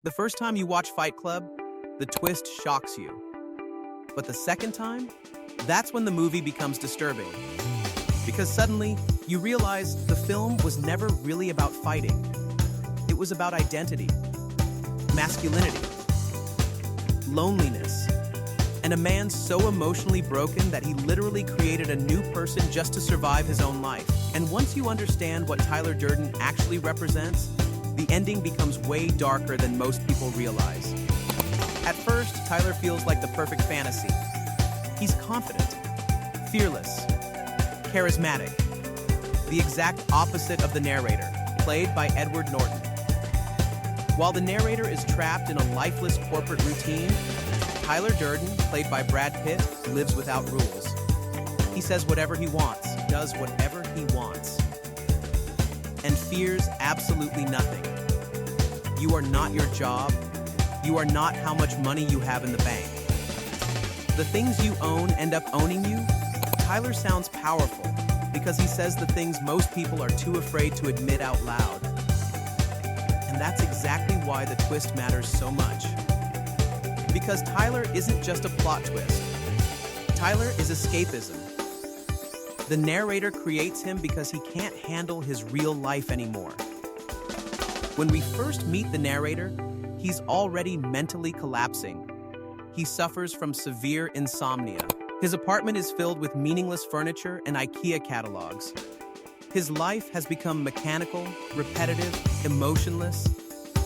The first time you watch Fight Club, the twist shocks you. But the second time, that's when the movie becomes disturbing. Because suddenly, you realize the film was never really about fighting. It was about identity, masculinity, loneliness, and a man so emotionally broken that he literally created a new person just to survive his own life. And once you understand what Tyler Durden actually represents, the ending becomes way darker than most people realize. At first, Tyler feels like the perfect fantasy. He's confident, fearless, charismatic, the exact opposite of the narrator, played by Edward Norton. While the narrator is trapped in a lifeless corporate routine, Tyler Durden, played by Brad Pitt, lives without rules. He says whatever he wants, does whatever he wants, and fears absolutely nothing. You are not your job. You are not how much money you have in the bank. The things you own end up owning you. Tyler sounds powerful because he says the things most people are too afraid to admit out loud. And that's exactly why the twist matters so much. Because Tyler isn't just a plot twist. Tyler is escapism. The narrator creates him because he can't handle his real life anymore. When we first meet the narrator, he's already mentally collapsing. He suffers from severe insomnia. His apartment is filled with meaningless furniture and IKEA catalogs. His life has become mechanical, repetitive, emotionless.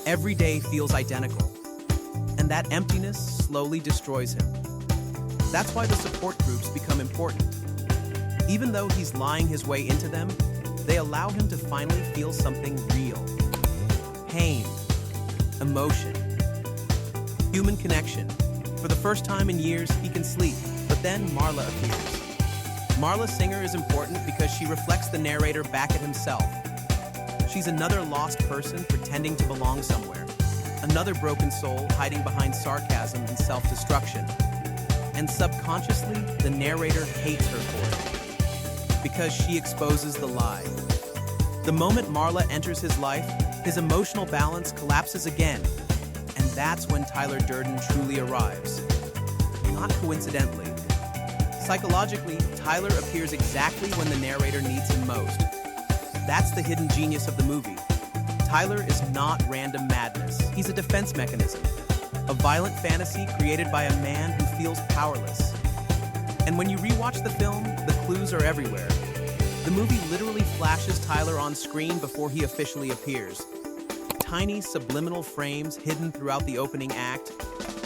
Every day feels identical. And that emptiness slowly destroys him. That's why the support groups become important. Even though he's lying his way into them, they allow him to finally feel something real. Pain, emotion, human connection. For the first time in years, he can sleep, but then Marla appears. Marla Singer is important because she reflects the narrator back at himself. She's another lost person pretending to belong somewhere, another broken soul hiding behind sarcasm and self-destruction. And subconsciously, the narrator hates her for it, because she exposes the lie. The moment Marla enters his life, his emotional balance collapses again, and that's when Tyler Durden truly arrives. Not coincidentally. Psychologically, Tyler appears exactly when the narrator needs him most. That's the hidden genius of the movie. Tyler is not random madness. He's a defense mechanism, a violent fantasy created by a man who feels powerless. And when you rewatch the film, the clues are everywhere. The movie literally flashes Tyler on screen before he officially appears. Tiny subliminal frames hidden throughout the opening act.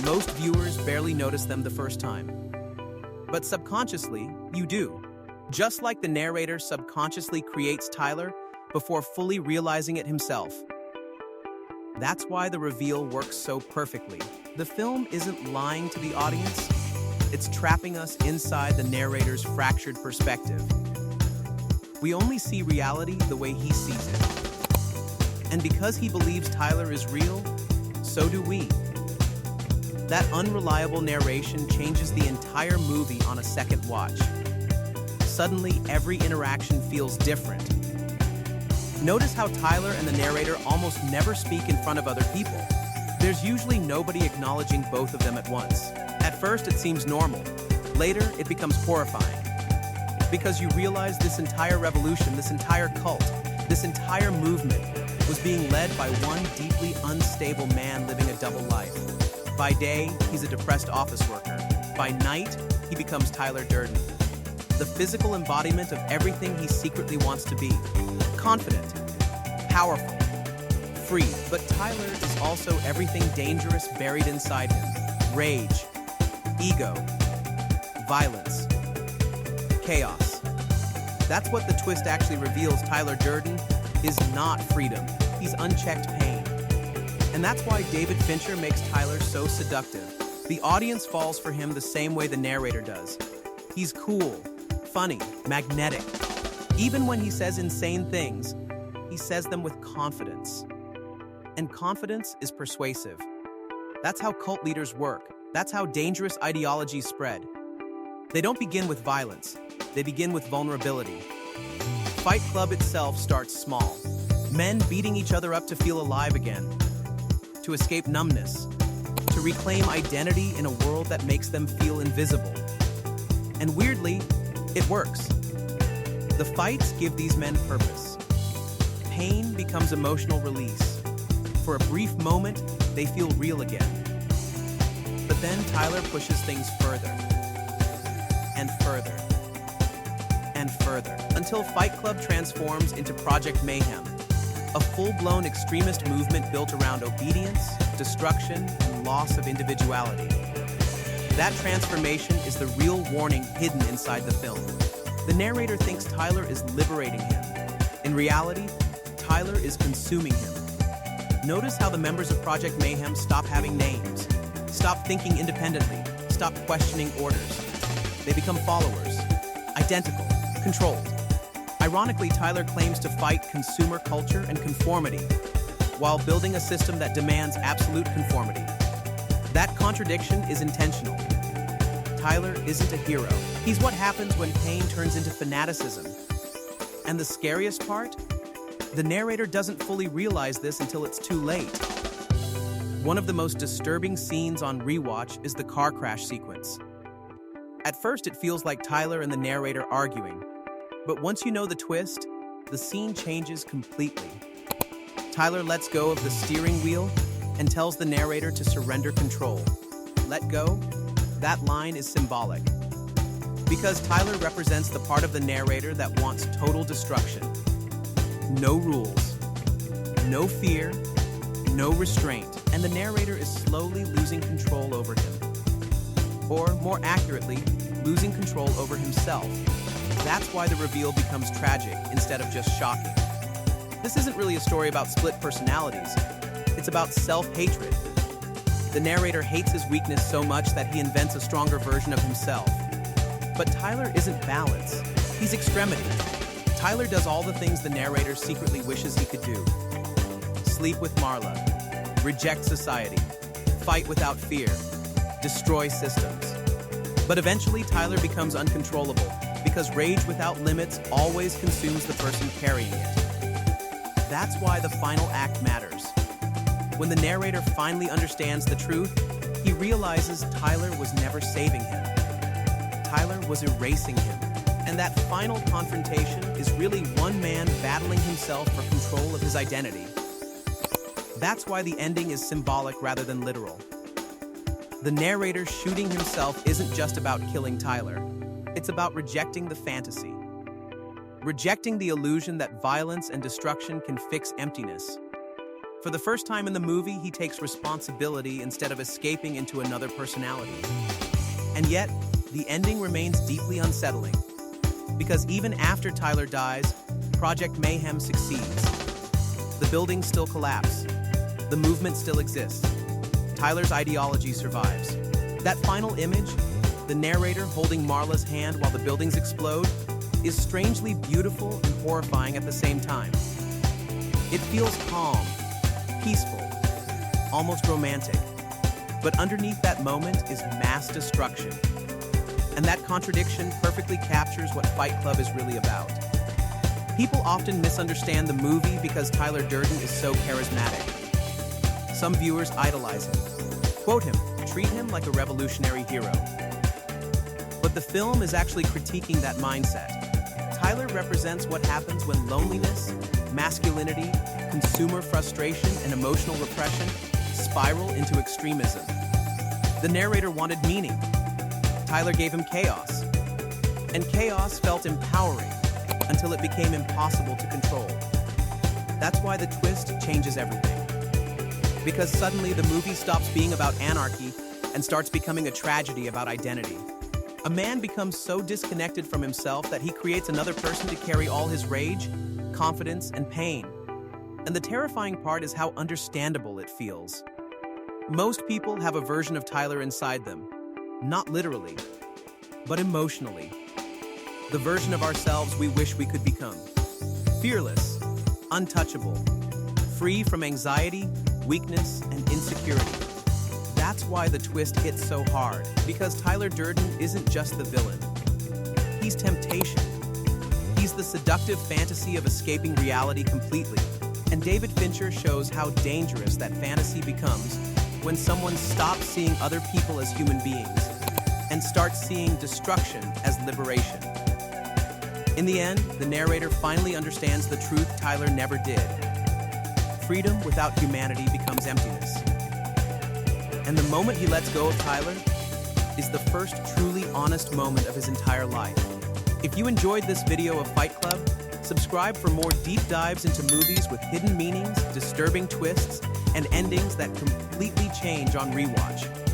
Most viewers barely notice them the first time. But subconsciously, you do. Just like the narrator subconsciously creates Tyler before fully realizing it himself. That's why the reveal works so perfectly. The film isn't lying to the audience. It's trapping us inside the narrator's fractured perspective. We only see reality the way he sees it. And because he believes Tyler is real, so do we. That unreliable narration changes the entire movie on a second watch. Suddenly, every interaction feels different. Notice how Tyler and the narrator almost never speak in front of other people. There's usually nobody acknowledging both of them at once. At first, it seems normal. Later, it becomes horrifying. Because you realize this entire revolution, this entire cult, this entire movement was being led by one deeply unstable man living a double life. By day, he's a depressed office worker. By night, he becomes Tyler Durden, the physical embodiment of everything he secretly wants to be. Confident, powerful, free. But Tyler is also everything dangerous buried inside him. Rage, ego, violence, chaos. That's what the twist actually reveals. Tyler Durden is not freedom. He's unchecked pain. And that's why David Fincher makes Tyler so seductive. The audience falls for him the same way the narrator does. He's cool, funny, magnetic. Even when he says insane things, he says them with confidence. And confidence is persuasive. That's how cult leaders work. That's how dangerous ideologies spread. They don't begin with violence. They begin with vulnerability. Fight Club itself starts small. Men beating each other up to feel alive again. to escape numbness, to reclaim identity in a world that makes them feel invisible. And weirdly, it works. The fights give these men purpose. Pain becomes emotional release. For a brief moment, they feel real again. But then Tyler pushes things further, and further, and further, until Fight Club transforms into Project Mayhem, a full-blown extremist movement built around obedience, destruction, and loss of individuality. That transformation is the real warning hidden inside the film. The narrator thinks Tyler is liberating him. In reality, Tyler is consuming him. Notice how the members of Project Mayhem stop having names, stop thinking independently, stop questioning orders. They become followers, identical, controlled. Ironically, Tyler claims to fight consumer culture and conformity, while building a system that demands absolute conformity. That contradiction is intentional. Tyler isn't a hero. He's what happens when pain turns into fanaticism. And the scariest part? The narrator doesn't fully realize this until it's too late. One of the most disturbing scenes on rewatch is the car crash sequence. At first, it feels like Tyler and the narrator arguing. But once you know the twist, the scene changes completely. Tyler lets go of the steering wheel and tells the narrator to surrender control. Let go? That line is symbolic. Because Tyler represents the part of the narrator that wants total destruction. No rules, no fear, no restraint, and the narrator is slowly losing control over him. Or, more accurately, losing control over himself. That's why the reveal becomes tragic instead of just shocking. This isn't really a story about split personalities. It's about self-hatred. The narrator hates his weakness so much that he invents a stronger version of himself. But Tyler isn't balance. He's extremity. Tyler does all the things the narrator secretly wishes he could do. Sleep with Marla. Reject society. Fight without fear. Destroy systems. But eventually, Tyler becomes uncontrollable because rage without limits always consumes the person carrying it. That's why the final act matters. When the narrator finally understands the truth, he realizes Tyler was never saving him. Tyler was erasing him. And that final confrontation is really one man battling himself for control of his identity. That's why the ending is symbolic rather than literal. The narrator shooting himself isn't just about killing Tyler. It's about rejecting the fantasy. Rejecting the illusion that violence and destruction can fix emptiness. For the first time in the movie, he takes responsibility instead of escaping into another personality. And yet, the ending remains deeply unsettling. Because even after Tyler dies, Project Mayhem succeeds. The buildings still collapse. The movement still exists. Tyler's ideology survives. That final image, the narrator holding Marla's hand while the buildings explode, is strangely beautiful and horrifying at the same time. It feels calm, peaceful, almost romantic. But underneath that moment is mass destruction. And that contradiction perfectly captures what Fight Club is really about. People often misunderstand the movie because Tyler Durden is so charismatic. Some viewers idolize him, quote him, treat him like a revolutionary hero. But the film is actually critiquing that mindset. Tyler represents what happens when loneliness, masculinity, consumer frustration, and emotional repression spiral into extremism. The narrator wanted meaning. Tyler gave him chaos. And chaos felt empowering until it became impossible to control. That's why the twist changes everything. Because suddenly the movie stops being about anarchy and starts becoming a tragedy about identity. A man becomes so disconnected from himself that he creates another person to carry all his rage, confidence, and pain. And the terrifying part is how understandable it feels. Most people have a version of Tyler inside them, not literally, but emotionally. The version of ourselves we wish we could become. Fearless, untouchable, free from anxiety, weakness, and insecurity. That's why the twist hits so hard, because Tyler Durden isn't just the villain. He's temptation. He's the seductive fantasy of escaping reality completely. And David Fincher shows how dangerous that fantasy becomes when someone stops seeing other people as human beings and starts seeing destruction as liberation. In the end, the narrator finally understands the truth Tyler never did. Freedom without humanity becomes emptiness. And the moment he lets go of Tyler is the first truly honest moment of his entire life. If you enjoyed this video of Fight Club, subscribe for more deep dives into movies with hidden meanings, disturbing twists, and endings that completely change on rewatch.